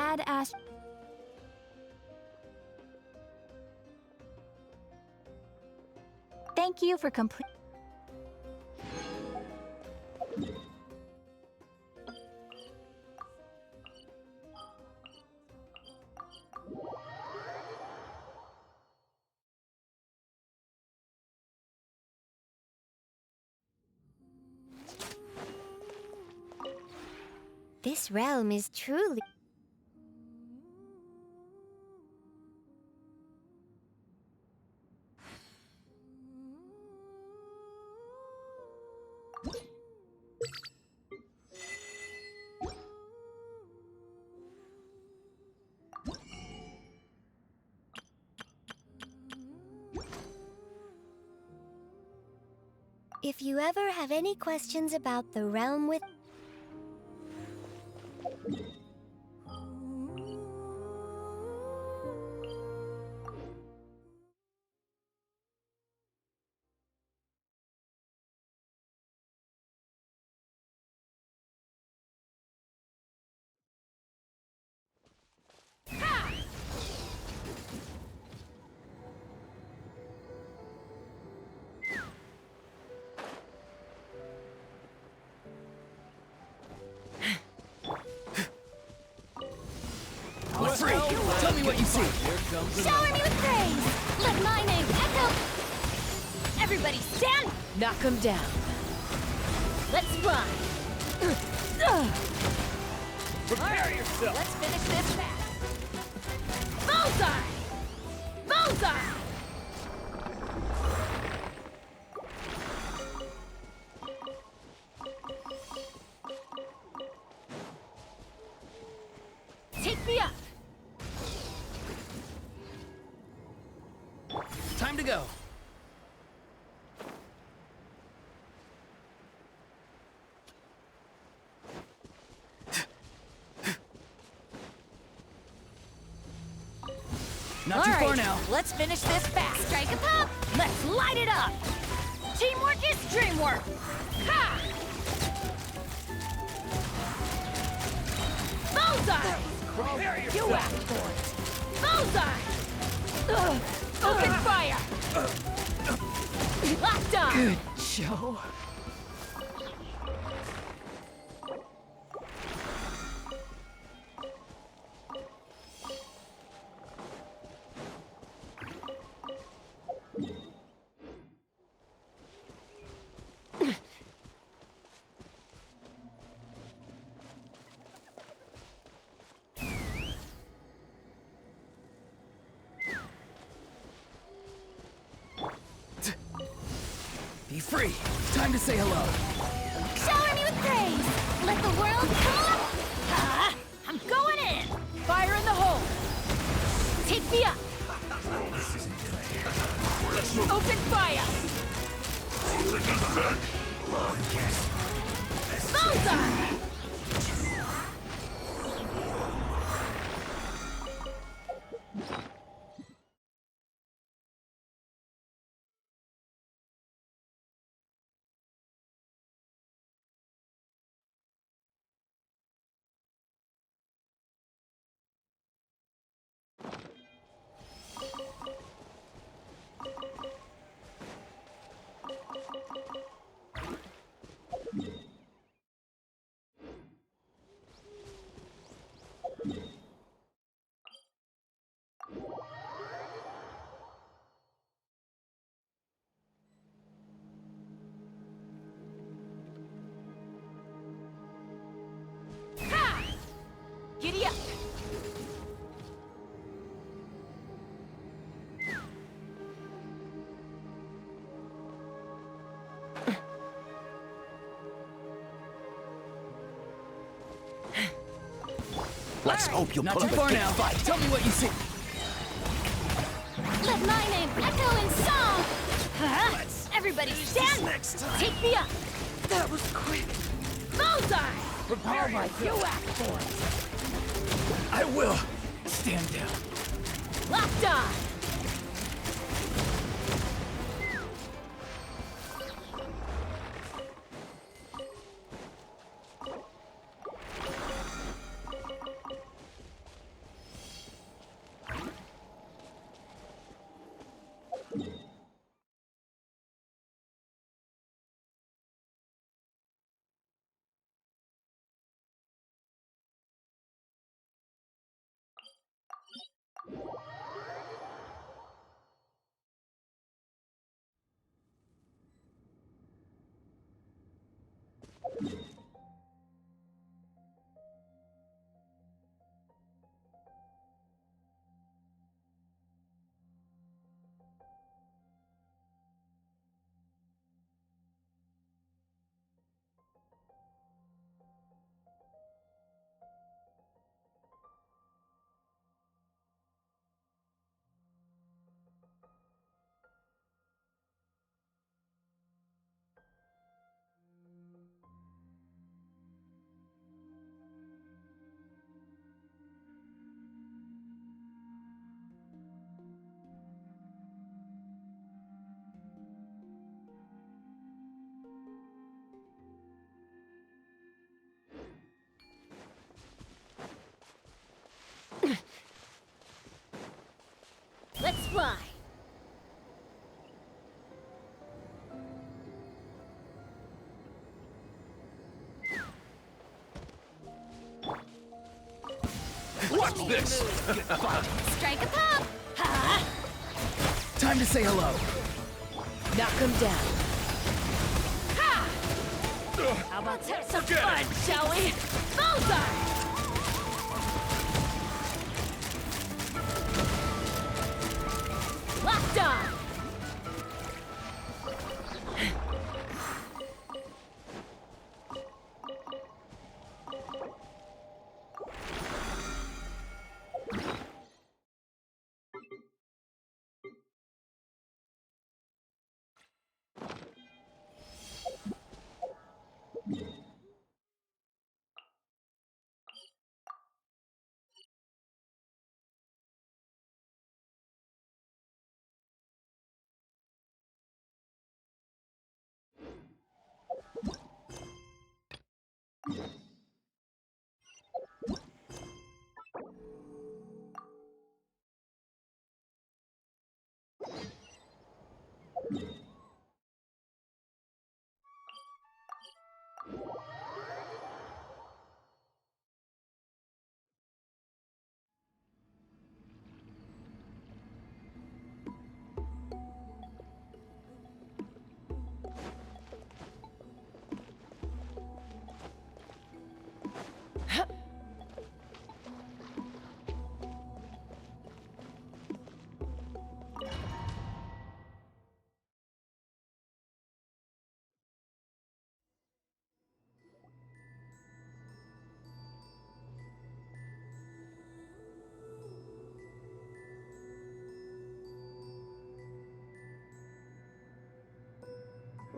Dad asked... Thank you for complete... This realm is truly... If you ever have any questions about the realm with... We're free! Tell me what you see! Shower me with praise! Let my name echo! Everybody stand! Knock him down. Let's run! Prepare yourself! Let's finish this fast! Bullseye! Bullseye! Take me up! Time to go! Not too far now. Let's finish this fast. Strike a pop! Let's light it up! Teamwork is dreamwork! Ha! Bullseye! Prepare You yourself! asked for it! Bullseye! Open fire! Locked on! Good show. Be free! Time to say hello! Shower me with praise! Let the world come up! Ah, I'm going in! Fire in the hole! Take me up! Open fire! Bullseye! Ha! Giddy up! Let's hope you'll put up a good fight! Tell me what you see! Let my name echo in song! Huh? Everybody stand! Next time! Take me up! That was quick! Bullseye! Prepare You yourself! asked for it! I will! Stand down! Locked on! Let's fly! Watch this! Strike a pop! Ha! Time to say hello. Knock him down. Ha! How about some fun, shall we? Bullseye! Locked on!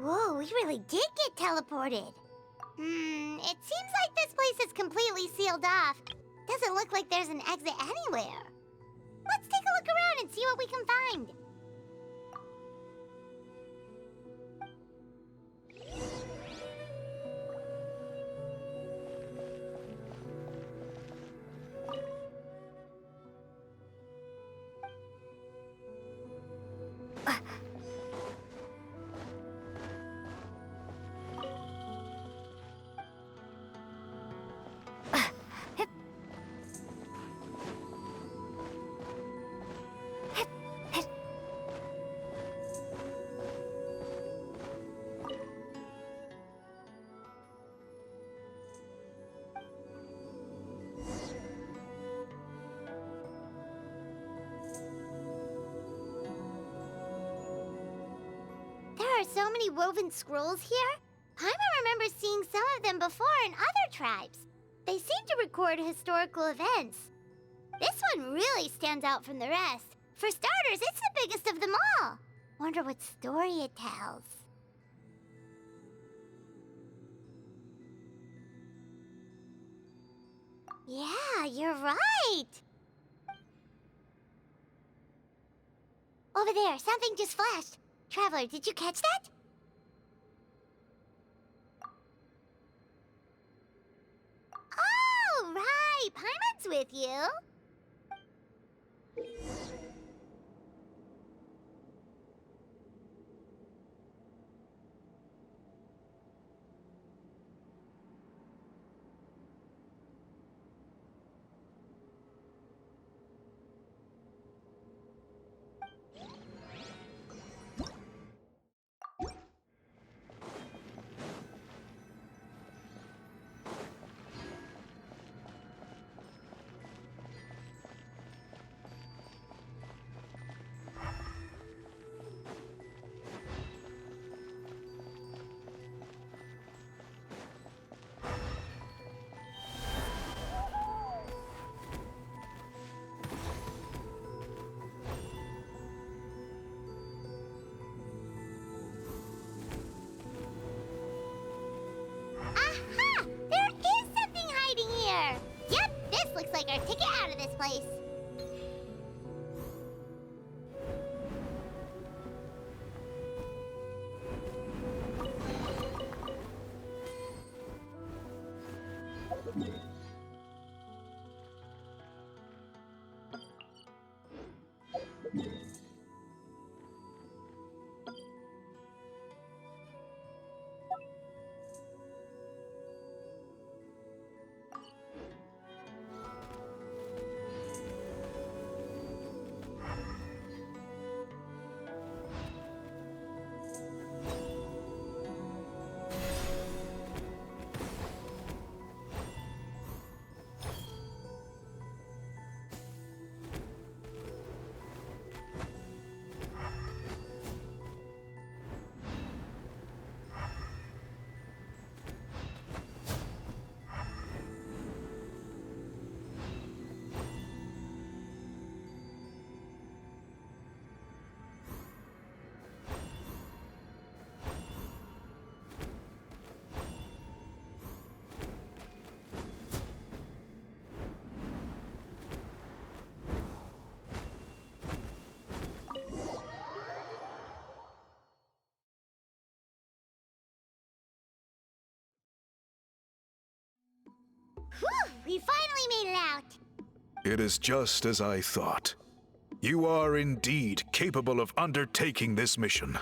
Whoa, we really did get teleported. It seems like this place is completely sealed off. Doesn't look like there's an exit anywhere. Let's take a look around and see what we can find. There are so many woven scrolls here. Paimon remembers seeing some of them before in other tribes. They seem to record historical events. This one really stands out from the rest. For starters, it's the biggest of them all. Wonder what story it tells. Yeah, you're right. Over there, something just flashed. Traveler, did you catch that? Oh, right. Paimon's with you. Aha! There is something hiding here! Yep, this looks like our ticket out of this place. We finally made it out! It is just as I thought. You are indeed capable of undertaking this mission.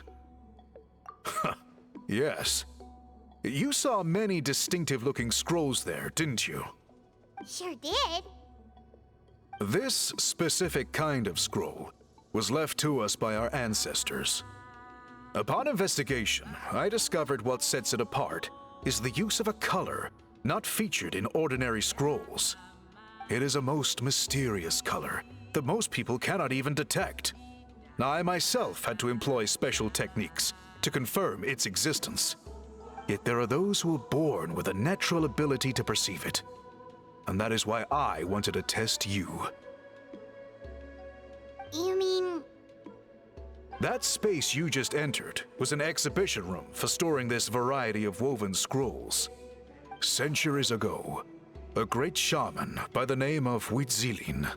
Yes. You saw many distinctive-looking scrolls there, didn't you? Sure did. This specific kind of scroll was left to us by our ancestors. Upon investigation, I discovered what sets it apart is the use of a color not featured in ordinary scrolls. It is a most mysterious color that most people cannot even detect. I myself had to employ special techniques to confirm its existence. Yet there are those who are born with a natural ability to perceive it. And that is why I wanted to test you. You mean... That space you just entered was an exhibition room for storing this variety of woven scrolls. Centuries ago, a great shaman by the name of Mictlan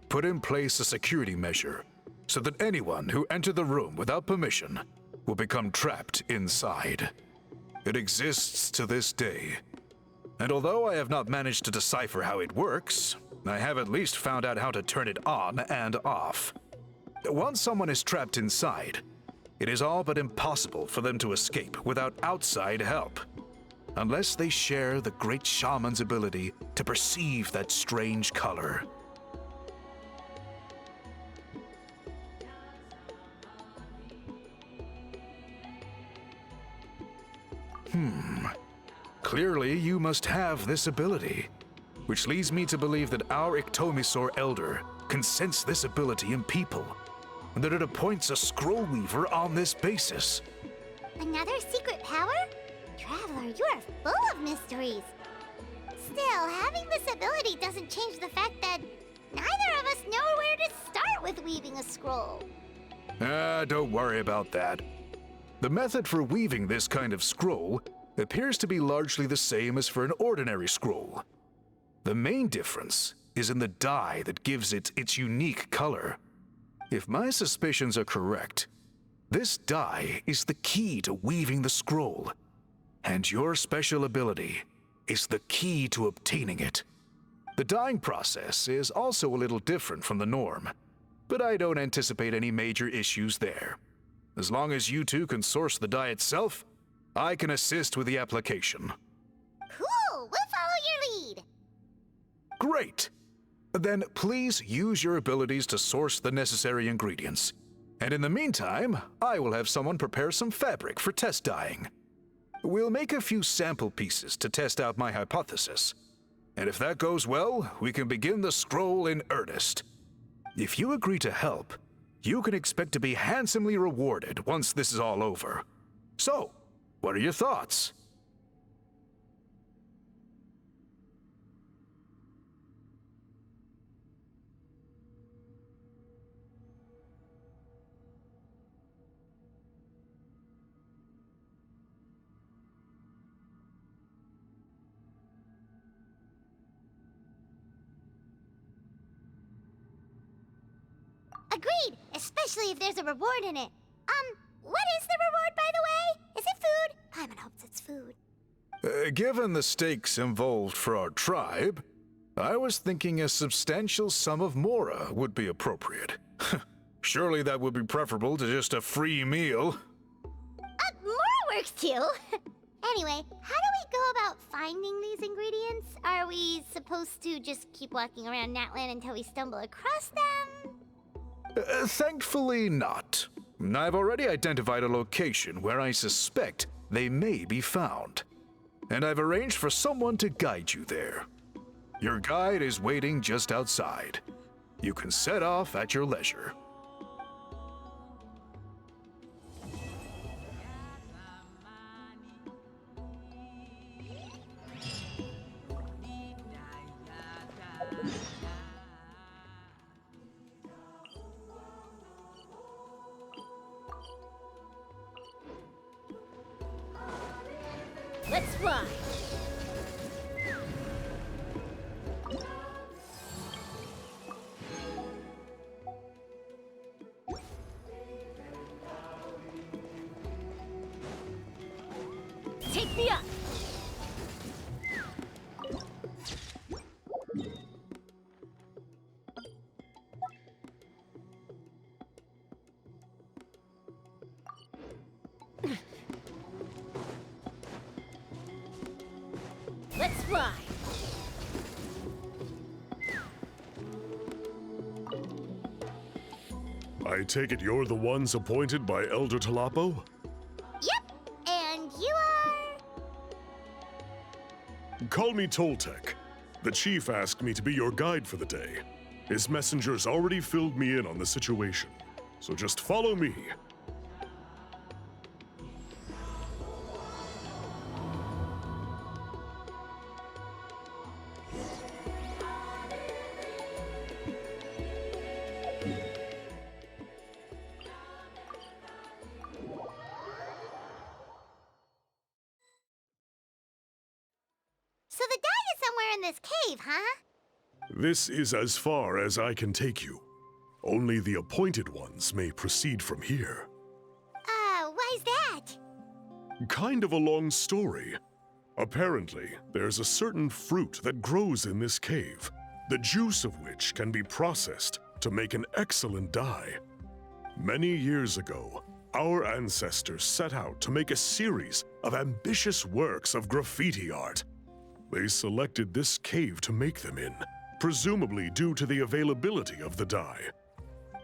put in place a security measure so that anyone who entered the room without permission will become trapped inside. It exists to this day, and although I have not managed to decipher how it works, I have at least found out how to turn it on and off. Once someone is trapped inside, it is all but impossible for them to escape without outside help, unless they share the great shaman's ability to perceive that strange color. Clearly, you must have this ability, which leads me to believe that our Ictomisaur Elder can sense this ability in people, and that it appoints a scroll weaver on this basis. Another secret power? Traveler, you are full of mysteries. Still, having this ability doesn't change the fact that neither of us know where to start with weaving a scroll. Don't worry about that. The method for weaving this kind of scroll appears to be largely the same as for an ordinary scroll. The main difference is in the dye that gives it its unique color. If my suspicions are correct, this dye is the key to weaving the scroll, and your special ability is the key to obtaining it. The dyeing process is also a little different from the norm, but I don't anticipate any major issues there. As long as you two can source the dye itself, I can assist with the application. Cool! We'll follow your lead! Great! Then please use your abilities to source the necessary ingredients. And in the meantime, I will have someone prepare some fabric for test dyeing. We'll make a few sample pieces to test out my hypothesis. And if that goes well, we can begin the scroll in earnest. If you agree to help, you can expect to be handsomely rewarded once this is all over. So, what are your thoughts? Agreed! Especially if there's a reward in it. What is the reward, by the way? Is it food? Paimon hopes it's food. Given the stakes involved for our tribe, I was thinking a substantial sum of mora would be appropriate. Surely that would be preferable to just a free meal. More works too! Anyway, how do we go about finding these ingredients? Are we supposed to just keep walking around Natlan until we stumble across them? Thankfully not. I've already identified a location where I suspect they may be found, and I've arranged for someone to guide you there. Your guide is waiting just outside. You can set off at your leisure. Let's ride! Take me up! Let's ride! I take it you're the ones appointed by Elder Talapo? Yep, and you are... Call me Toltec. The chief asked me to be your guide for the day. His messengers already filled me in on the situation, so just follow me. So the dye is somewhere in this cave, huh? This is as far as I can take you. Only the appointed ones may proceed from here. Why's that? Kind of a long story. Apparently, there's a certain fruit that grows in this cave, the juice of which can be processed to make an excellent dye. Many years ago, our ancestors set out to make a series of ambitious works of graffiti art. They selected this cave to make them in, presumably due to the availability of the dye.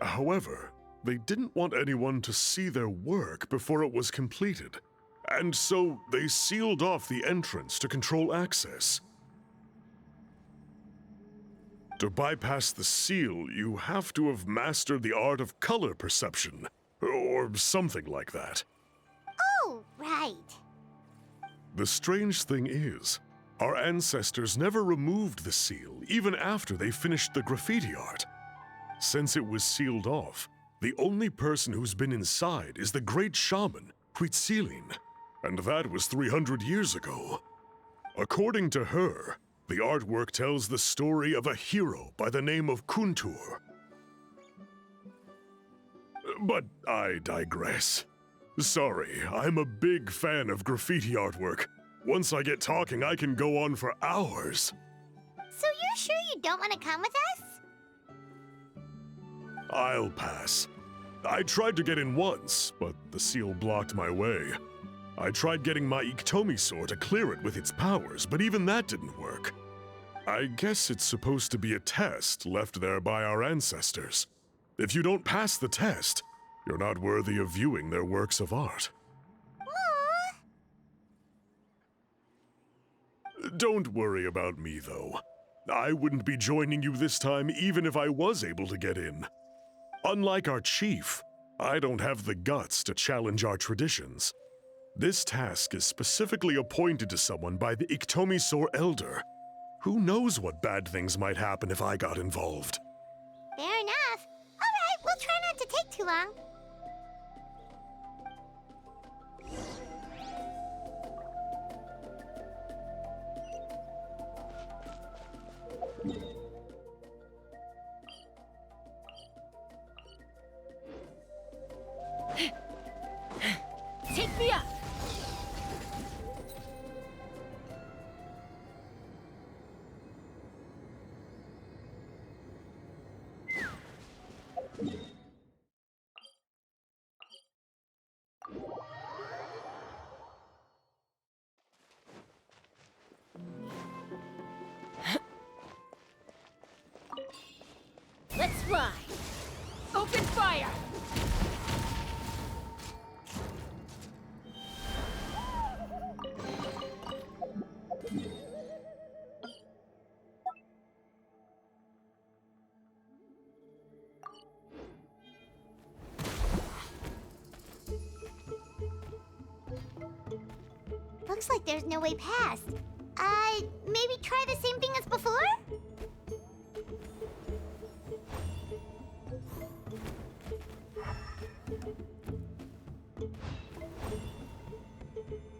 However, they didn't want anyone to see their work before it was completed, and so they sealed off the entrance to control access. To bypass the seal, you have to have mastered the art of color perception, or something like that. Oh, right. The strange thing is, our ancestors never removed the seal even after they finished the graffiti art. Since it was sealed off, the only person who's been inside is the great shaman, Mictlan, and that was 300 years ago. According to her, the artwork tells the story of a hero by the name of Kuntur. But I digress. Sorry, I'm a big fan of graffiti artwork. Once I get talking, I can go on for hours. So you're sure you don't want to come with us? I'll pass. I tried to get in once, but the seal blocked my way. I tried getting my Iktomi to clear it with its powers, but even that didn't work. I guess it's supposed to be a test left there by our ancestors. If you don't pass the test, you're not worthy of viewing their works of art. Don't worry about me, though. I wouldn't be joining you this time even if I was able to get in. Unlike our chief, I don't have the guts to challenge our traditions. This task is specifically appointed to someone by the Iktomi Elder. Who knows what bad things might happen if I got involved? Fair enough. All right, we'll try not to take too long. Take me up! Let's ride! Open fire! Looks like there's no way past. Maybe try the same thing as before?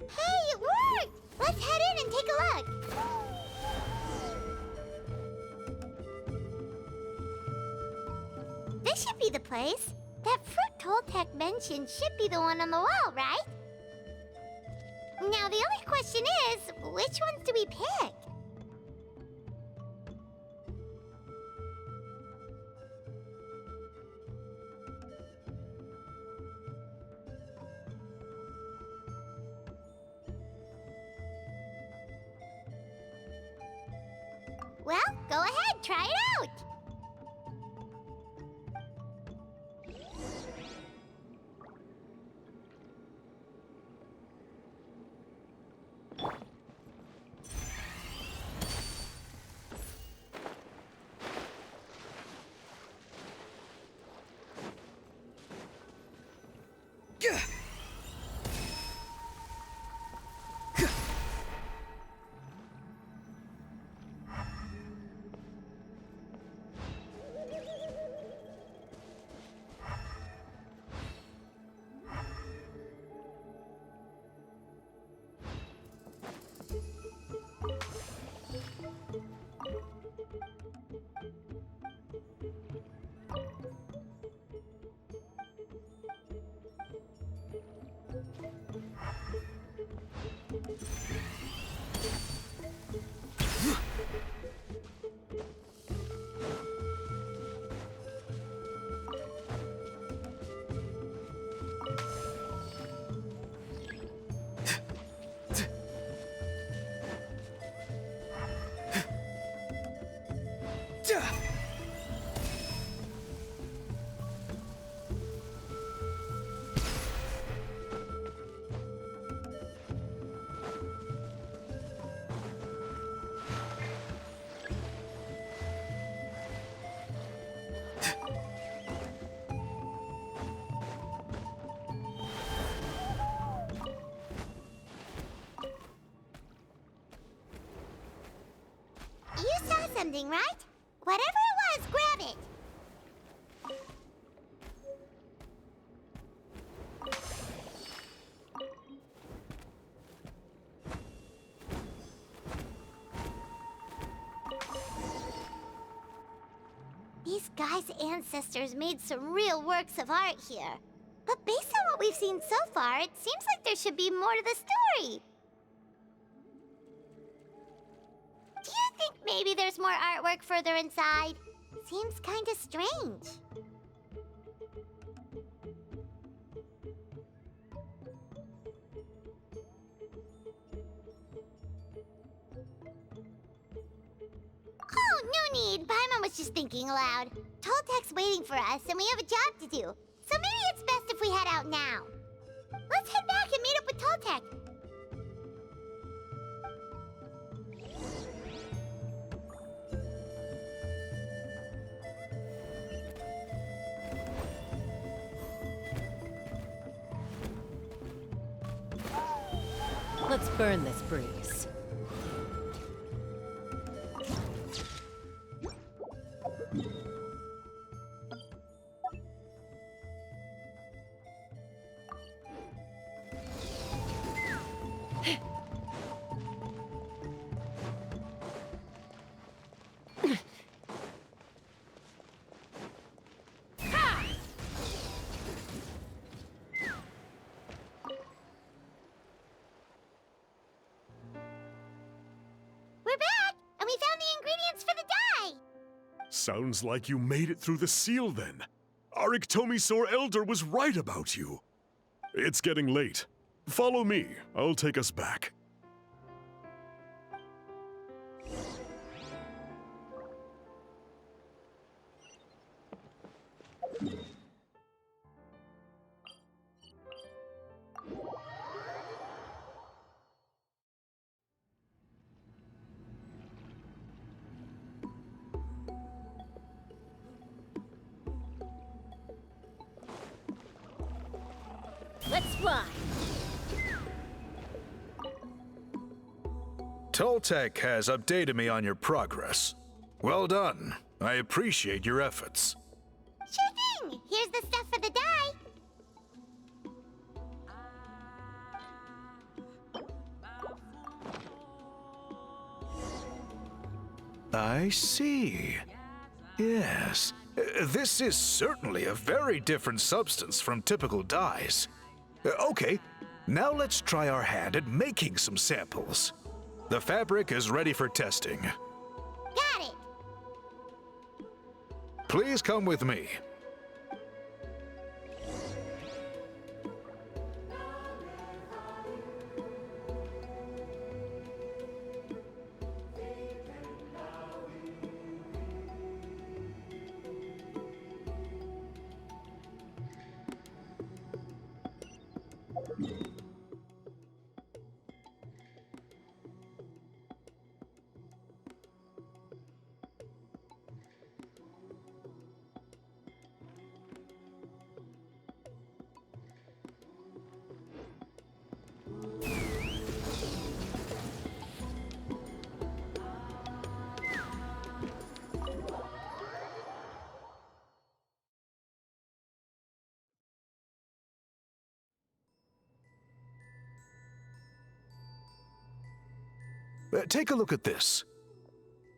Hey, it worked! Let's head in and take a look. This should be the place. That fruit Toltec mentioned should be the one on the wall, right? Now, the only question is, which ones do we pick? try it out! You saw something, right? Whatever it was, grab it! These guys' ancestors made some real works of art here. But based on what we've seen so far, it seems like there should be more to the story. Do you think maybe there's more artwork further inside? Seems kinda strange. Oh, no need. Paimon was just thinking aloud. Toltek's waiting for us, and we have a job to do. So maybe it's best if we head out now. Let's head back and meet up with Toltek. Let's burn this breeze. We're back, and we found the ingredients for the dye. Sounds like you made it through the seal then. Our Iktomisaur Elder was right about you. It's getting late. Follow me. I'll take us back. Let's fly! Toltek has updated me on your progress. Well done. I appreciate your efforts. Sure thing. Here's the stuff for the dye. I see. Yes. This is certainly a very different substance from typical dyes. Okay, now let's try our hand at making some samples. The fabric is ready for testing. Got it. Please come with me. Take a look at this.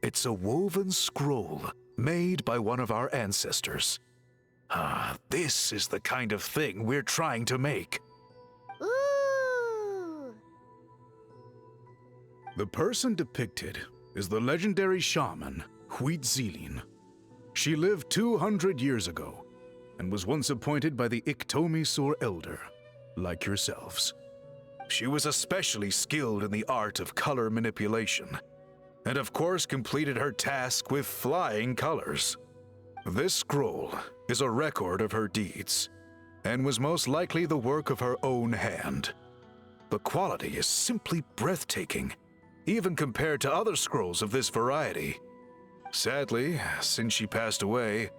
It's a woven scroll made by one of our ancestors. This is the kind of thing we're trying to make. Ooh! The person depicted is the legendary shaman, Huitzilin. She lived 200 years ago and was once appointed by the Iktomisor Elder, like yourselves. She was especially skilled in the art of color manipulation, and of course completed her task with flying colors. This scroll is a record of her deeds, and was most likely the work of her own hand. The quality is simply breathtaking, even compared to other scrolls of this variety. Sadly, since she passed away,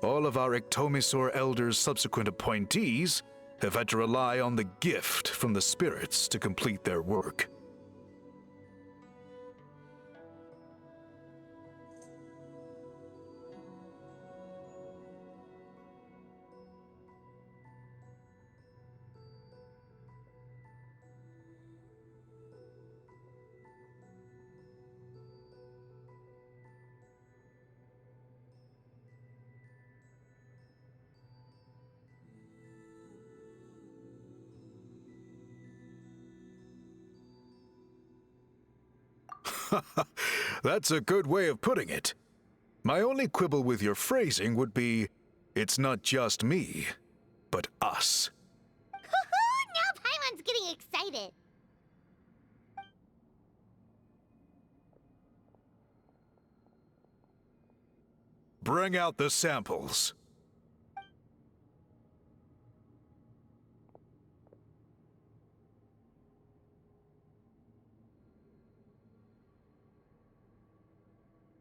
all of our Iktomisor Elder's subsequent appointees have had to rely on the gift from the spirits to complete their work. That's a good way of putting it. My only quibble with your phrasing would be, it's not just me, but us. Now Paimon's getting excited. Bring out the samples.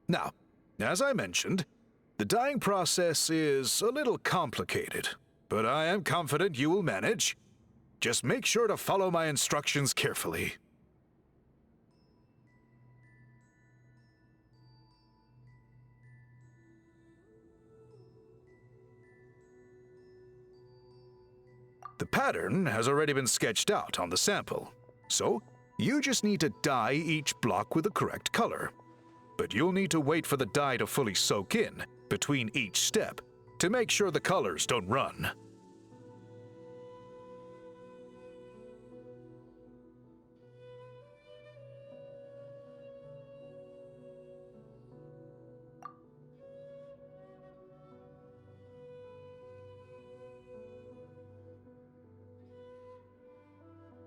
Now, as I mentioned, the dyeing process is a little complicated, but I am confident you will manage. Just make sure to follow my instructions carefully. The pattern has already been sketched out on the sample, so you just need to dye each block with the correct color. But you'll need to wait for the dye to fully soak in between each step to make sure the colors don't run.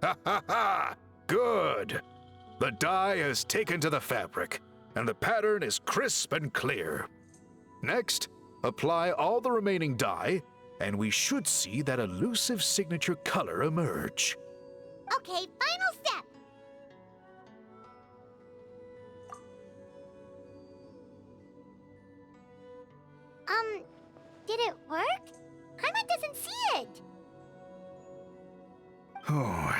Ha ha ha! Good! The dye has taken to the fabric, and the pattern is crisp and clear. Next, apply all the remaining dye, and we should see that elusive signature color emerge. Okay, final step. Did it work? Paimon doesn't see it. Oh,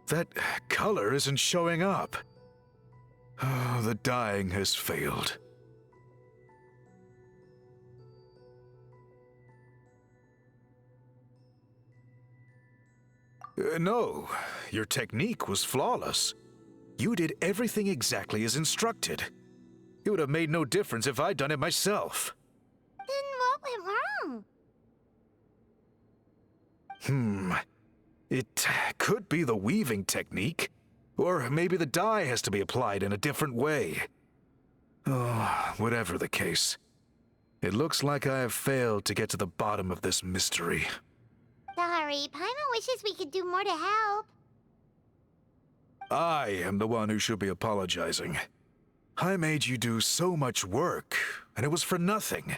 that color isn't showing up. Oh, the dyeing has failed. No, your technique was flawless. You did everything exactly as instructed. It would have made no difference if I'd done it myself. Then what went wrong? It could be the weaving technique, or maybe the dye has to be applied in a different way. Oh, whatever the case, it looks like I have failed to get to the bottom of this mystery. Sorry, Paimon wishes we could do more to help. I am the one who should be apologizing. I made you do so much work, and it was for nothing.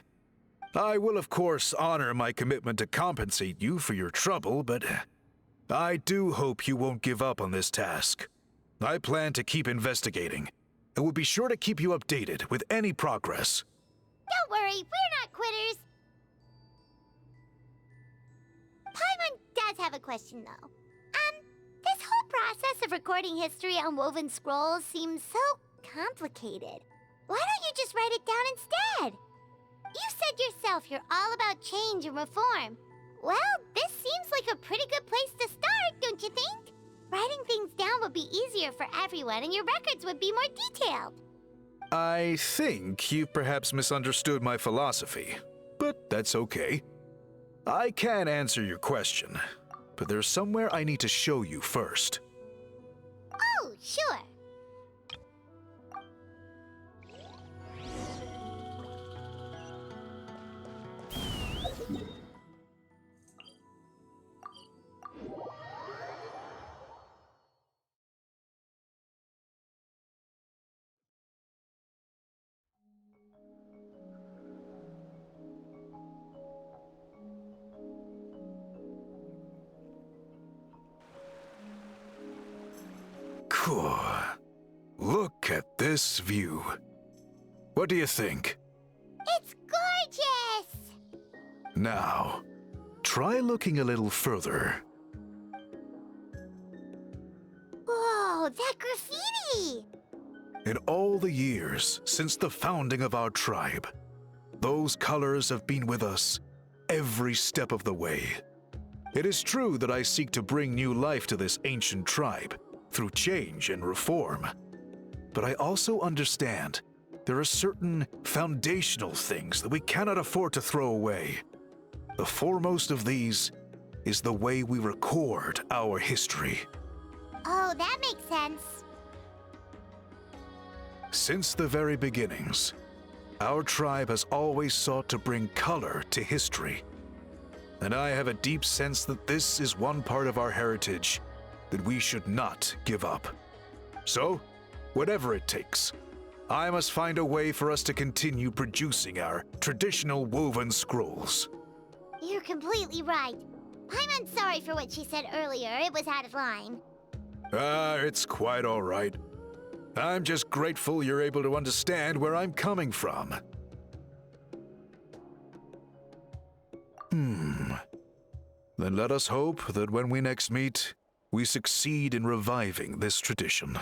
I will, of course, honor my commitment to compensate you for your trouble, but I do hope you won't give up on this task. I plan to keep investigating, and will be sure to keep you updated with any progress. Don't worry, we're not quitters. Paimon does have a question, though. This whole process of recording history on woven scrolls seems so complicated. Why don't you just write it down instead? You said yourself you're all about change and reform. Well, this seems like a pretty good place to start, don't you think? Writing things down would be easier for everyone, and your records would be more detailed. I think you've perhaps misunderstood my philosophy, but that's okay. I can answer your question, but there's somewhere I need to show you first. Oh, sure. Cool. Look at this view. What do you think? It's gorgeous! Now, try looking a little further. Whoa, that graffiti! In all the years since the founding of our tribe, those colors have been with us every step of the way. It is true that I seek to bring new life to this ancient tribe through change and reform, but I also understand there are certain foundational things that we cannot afford to throw away. The foremost of these is the way we record our history. Oh, that makes sense. Since the very beginnings, our tribe has always sought to bring color to history. And I have a deep sense that this is one part of our heritage that we should not give up. So, whatever it takes, I must find a way for us to continue producing our traditional woven scrolls. You're completely right. I'm sorry for what she said earlier. It was out of line. It's quite all right. I'm just grateful you're able to understand where I'm coming from. Then let us hope that when we next meet, we succeed in reviving this tradition.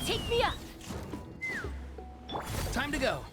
Take me up! Time to go.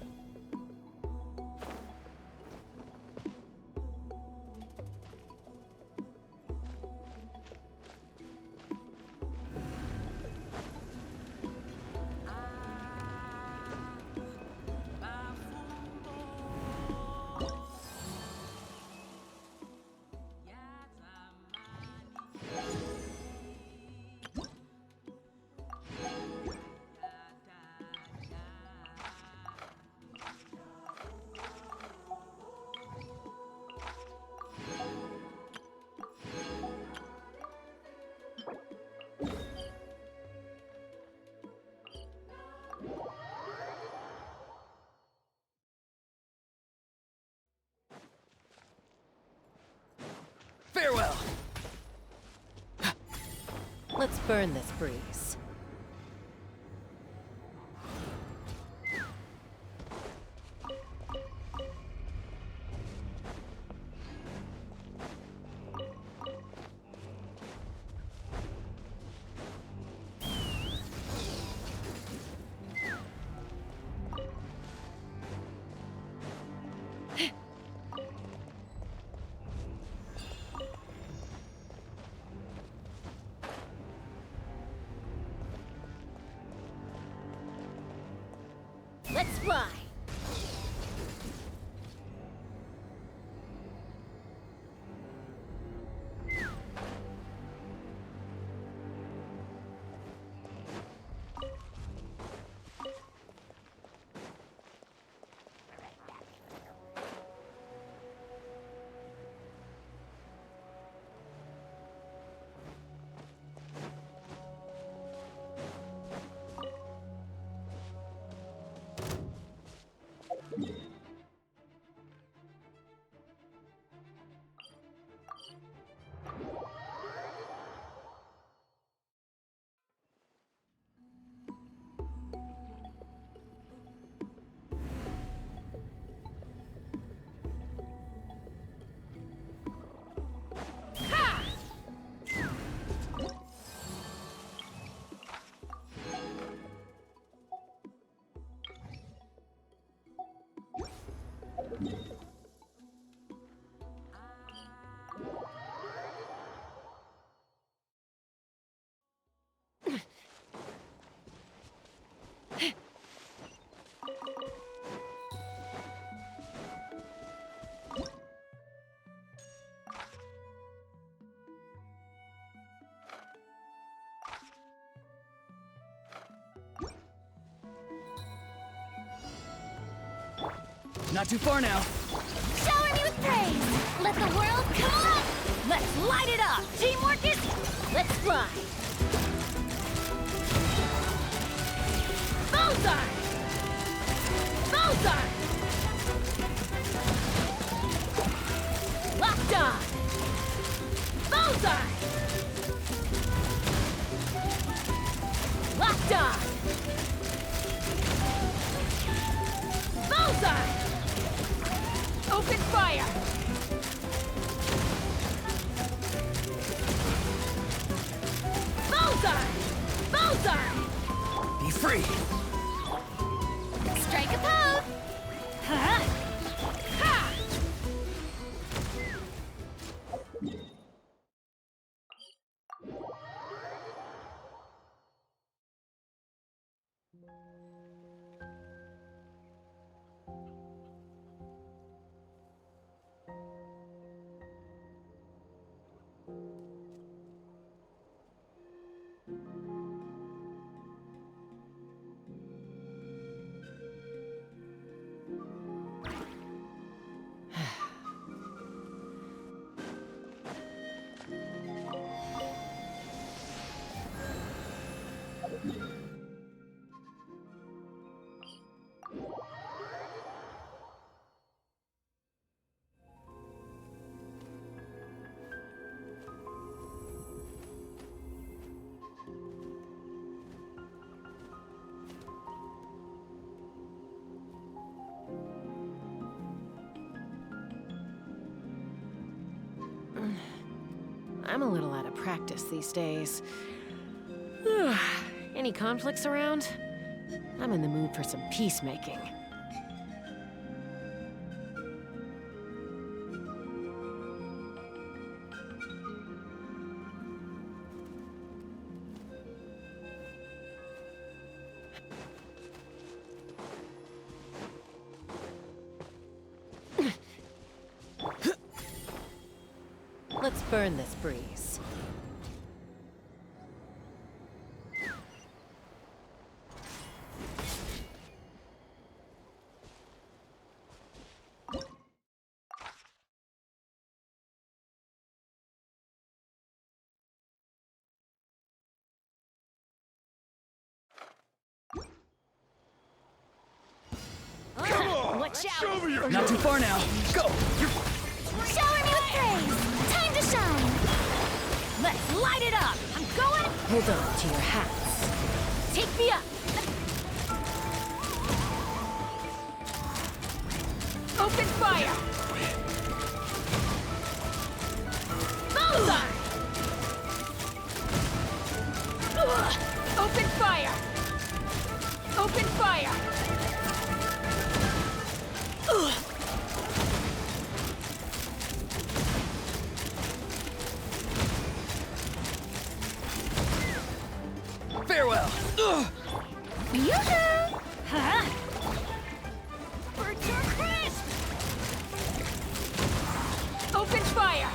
Farewell. Let's burn this breeze. Let's fly! Not too far now. Shower me with praise! Let the world come up! Let's light it up! Teamwork is... Let's fly. Bullseye! Bullseye! Locked on! Bullseye! Locked on! Bullseye! Open fire! Bullseye! Bullseye! Be free. Strike a pose! Huh? Ha! I'm a little out of practice these days. Any conflicts around? I'm in the mood for some peacemaking. Let's burn this breeze. Watch out! Show me your Not too far now. Go. Shower me with praise! Time to shine! Let's light it up! I'm going... Hold on to your hats. Take me up! Open fire! Bullseye! Open fire! Open fire! Farewell. Yoo-hoo! Huh? Birds are crisp! Open fire!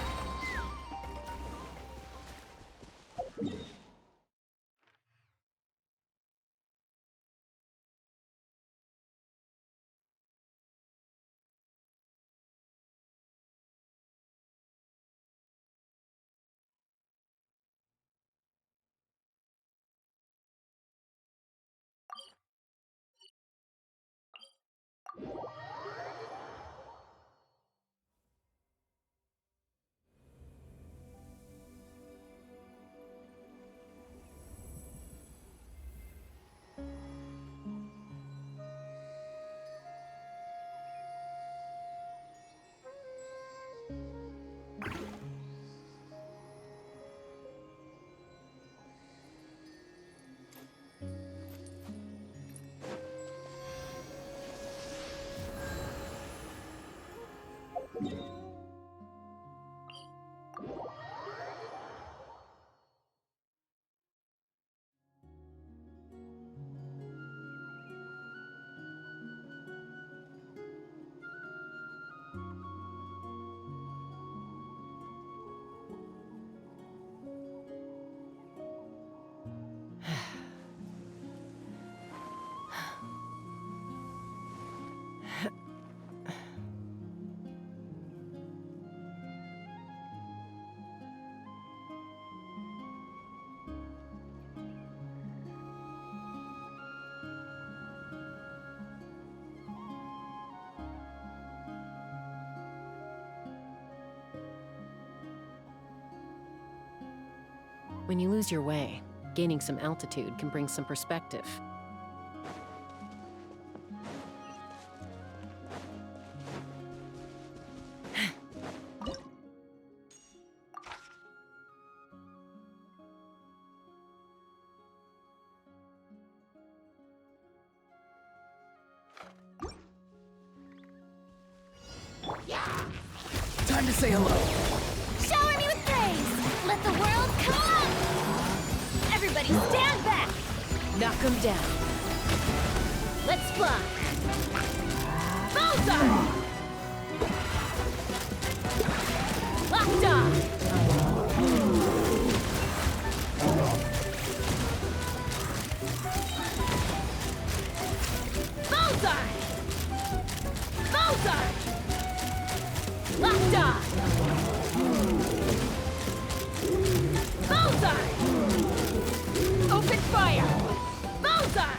When you lose your way, gaining some altitude can bring some perspective. Time to say hello. Shower me with praise! Let the world come up! Everybody stand back! Knock 'em down. Let's fly! Bullseye! Locked on! Bullseye! Bullseye! Locked on! Bullseye! Open fire! Bullseye!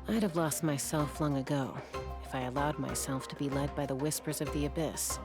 I'd have lost myself long ago if I allowed myself to be led by the whispers of the abyss.